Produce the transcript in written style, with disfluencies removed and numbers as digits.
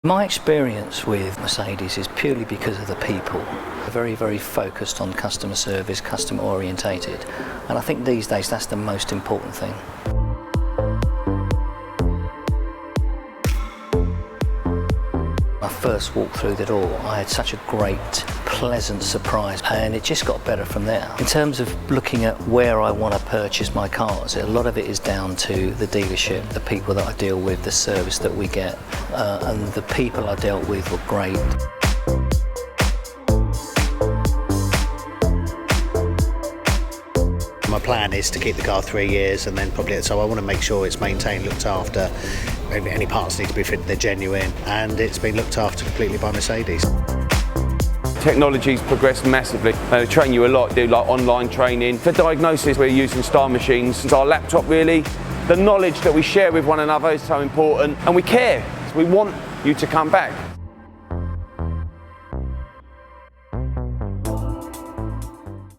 My experience with Mercedes is purely because of the people. They're very, very focused on customer service, customer orientated, and I think these days that's the most important thing. When I first walked through the door, I had such a great, pleasant surprise, and it just got better from there. In terms of looking at where I want to purchase my cars, a lot of it is down to the dealership, the people that I deal with, the service that we get, and the people I dealt with were great. My plan is to keep the car 3 years, and then probably, so I want to make sure it's maintained, looked after. Any parts need to be fitted, they're genuine, and it's been looked after completely by Mercedes. Technology's progressed massively. They train you a lot, do like online training. For diagnosis, we're using star machines. It's our laptop really. The knowledge that we share with one another is so important, and we care. We want you to come back.